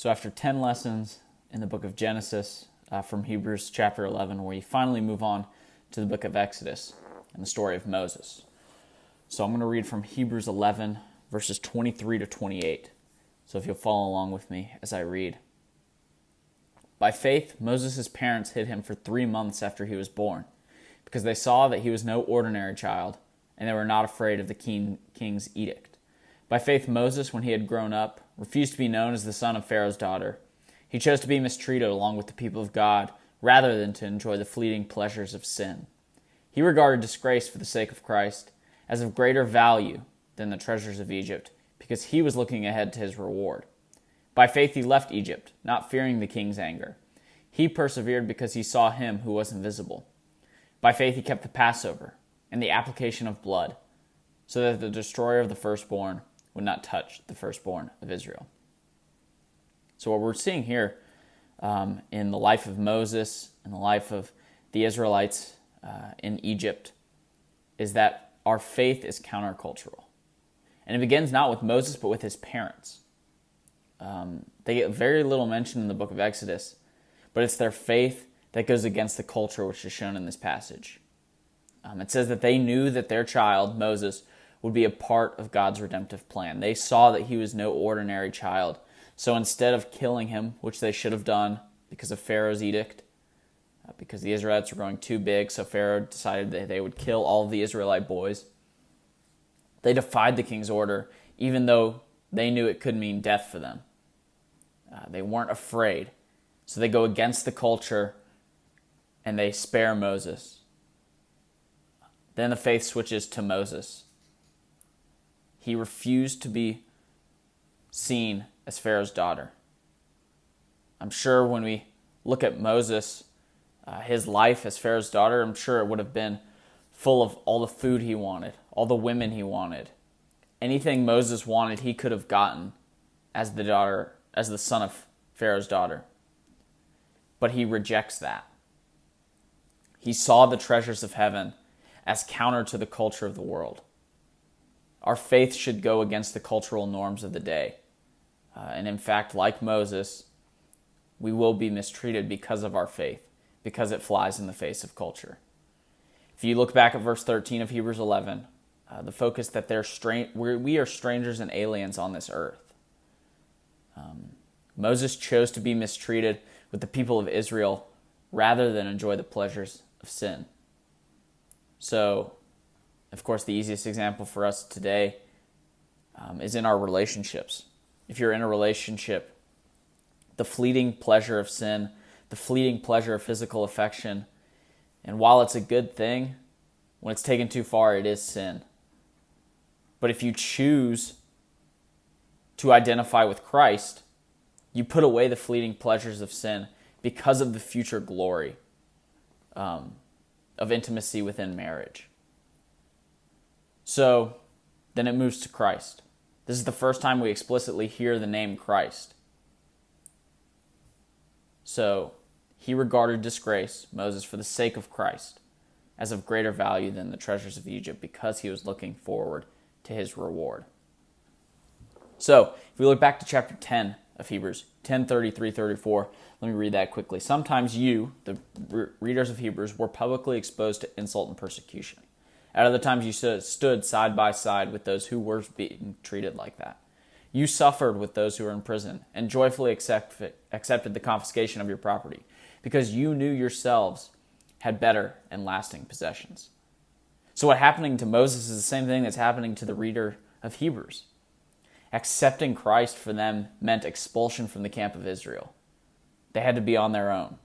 So after 10 lessons in the book of Genesis from Hebrews chapter 11, we finally move on to the book of Exodus and the story of Moses. So I'm going to read from Hebrews 11, verses 23 to 28. So if you'll follow along with me as I read. By faith, Moses' parents hid him for 3 months after he was born, because they saw that he was no ordinary child, and they were not afraid of the king's edict. By faith, Moses, when he had grown up, refused to be known as the son of Pharaoh's daughter. He chose to be mistreated along with the people of God, rather than to enjoy the fleeting pleasures of sin. He regarded disgrace for the sake of Christ as of greater value than the treasures of Egypt, because he was looking ahead to his reward. By faith he left Egypt, not fearing the king's anger. He persevered because he saw him who was invisible. By faith he kept the Passover and the application of blood, so that the destroyer of the firstborn would not touch the firstborn of Israel. So what we're seeing here in the life of Moses and the life of the Israelites in Egypt is that our faith is countercultural. And it begins not with Moses, but with his parents. They get very little mention in the book of Exodus, but it's their faith that goes against the culture which is shown in this passage. It says that they knew that their child, Moses, would be a part of God's redemptive plan. They saw that he was no ordinary child. So instead of killing him, which they should have done because of Pharaoh's edict, because the Israelites were growing too big, so Pharaoh decided that they would kill all of the Israelite boys, they defied the king's order, even though they knew it could mean death for them. They weren't afraid. So they go against the culture and they spare Moses. Then the faith switches to Moses. He refused to be seen as Pharaoh's daughter. I'm sure when we look at Moses, his life as Pharaoh's daughter, I'm sure it would have been full of all the food he wanted, all the women he wanted. Anything Moses wanted, he could have gotten as the son of Pharaoh's daughter. But he rejects that. He saw the treasures of heaven as counter to the culture of the world. Our faith should go against the cultural norms of the day. And in fact, like Moses, we will be mistreated because of our faith, because it flies in the face of culture. If you look back at verse 13 of Hebrews 11, the focus that we are strangers and aliens on this earth. Moses chose to be mistreated with the people of Israel rather than enjoy the pleasures of sin. So, of course, the easiest example for us today is in our relationships. If you're in a relationship, the fleeting pleasure of sin, the fleeting pleasure of physical affection, and while it's a good thing, when it's taken too far, it is sin. But if you choose to identify with Christ, you put away the fleeting pleasures of sin because of the future glory of intimacy within marriage. So then it moves to Christ. This is the first time we explicitly hear the name Christ. So he regarded disgrace, Moses, for the sake of Christ, as of greater value than the treasures of Egypt, because he was looking forward to his reward. So if we look back to chapter 10 of Hebrews, 10:33-34, let me read that quickly. Sometimes you, the readers of Hebrews, were publicly exposed to insult and persecution. At other times you stood side by side with those who were being treated like that. You suffered with those who were in prison and joyfully accepted the confiscation of your property, because you knew yourselves had better and lasting possessions. So what happening to Moses is the same thing that's happening to the reader of Hebrews. Accepting Christ for them meant expulsion from the camp of Israel. They had to be on their own.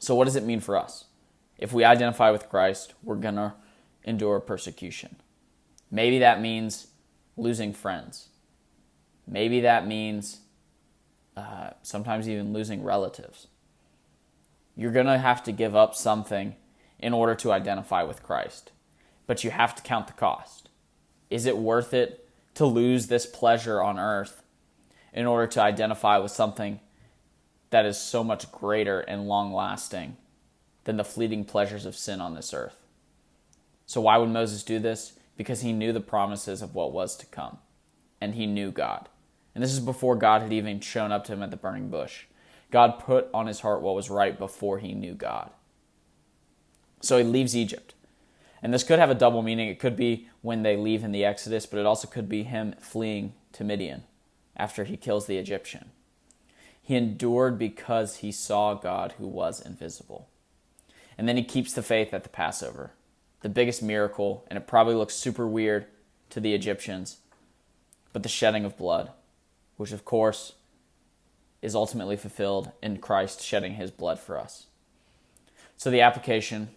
So what does it mean for us? If we identify with Christ, we're going to endure persecution. Maybe that means losing friends. Maybe that means sometimes even losing relatives. You're going to have to give up something in order to identify with Christ. But you have to count the cost. Is it worth it to lose this pleasure on earth in order to identify with something that is so much greater and long-lasting than the fleeting pleasures of sin on this earth? So why would Moses do this? Because he knew the promises of what was to come, and he knew God. And this is before God had even shown up to him at the burning bush. God put on his heart what was right before he knew God. So he leaves Egypt. And this could have a double meaning. It could be when they leave in the Exodus, but it also could be him fleeing to Midian after he kills the Egyptian. He endured because he saw God who was invisible. And then he keeps the faith at the Passover, the biggest miracle, and it probably looks super weird to the Egyptians, but the shedding of blood, which of course is ultimately fulfilled in Christ shedding his blood for us. So the application: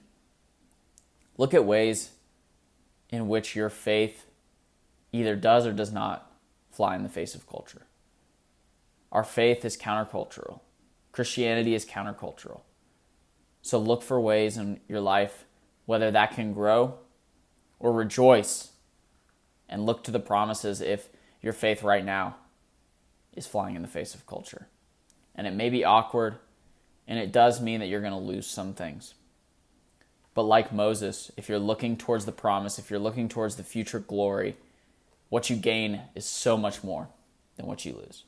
look at ways in which your faith either does or does not fly in the face of culture. Our faith is countercultural. Christianity is countercultural. So look for ways in your life, whether that can grow or rejoice, and look to the promises if your faith right now is flying in the face of culture. And it may be awkward, and it does mean that you're going to lose some things. But like Moses, if you're looking towards the promise, if you're looking towards the future glory, what you gain is so much more than what you lose.